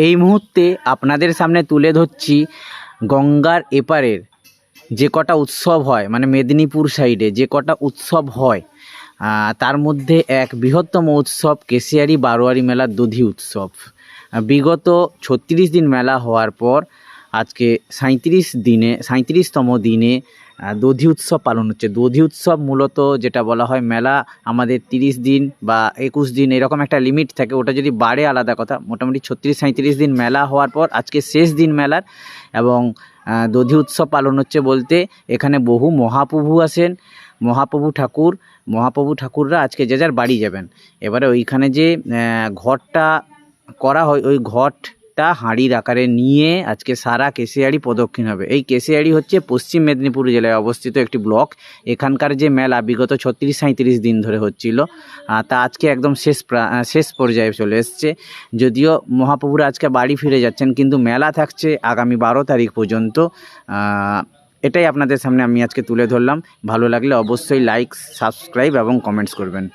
এই মুহূর্তে আপনাদের সামনে তুলে ধরছি গঙ্গার এপারের যে কটা উৎসব হয়, মানে মেদিনীপুর সাইডে যে কটা উৎসব হয়, তার মধ্যে এক বৃহত্তম উৎসব কেশিয়ারি বারোয়ারি মেলার দধি উৎসব। বিগত 36 দিন মেলা হওয়ার পর আজকে 37তম দিনে দধি উৎসব পালন হচ্ছে। দধি উৎসব মূলত যেটা বলা হয়, মেলা আমাদের 30 দিন বা 21 দিন এরকম একটা লিমিট থাকে, ওটা যদি বাড়ে আলাদা কথা। মোটামুটি 36-37 দিন মেলা হওয়ার পর আজকে শেষ দিন মেলার, এবং দধি উৎসব পালন হচ্ছে বলতে এখানে বহু মহাপ্রভু আসেন, মহাপ্রভু ঠাকুররা আজকে যে যার বাড়ি যাবেন। এবারে ওইখানে যে ঘটটা করা হয়, ওই ঘটটা হাঁড়ির আকারে নিয়ে আজকে সারা কেশিয়াড়ি প্রদক্ষিণ হবে। এই কেশিয়াড়ি হচ্ছে পশ্চিম মেদিনীপুর জেলায় অবস্থিত একটি ব্লক। এখানকার যে মেলা বিগত 36-37 দিন ধরে হচ্ছিল, তা আজকে একদম শেষ পর্যায়ে চলে এসছে। যদিও মহাপ্রভুরা আজকে বাড়ি ফিরে যাচ্ছেন, কিন্তু মেলা থাকছে আগামী 12 তারিখ পর্যন্ত। এটাই আপনাদের সামনে আমি আজকে তুলে ধরলাম। ভালো লাগলে অবশ্যই লাইক, সাবস্ক্রাইব এবং কমেন্টস করবেন।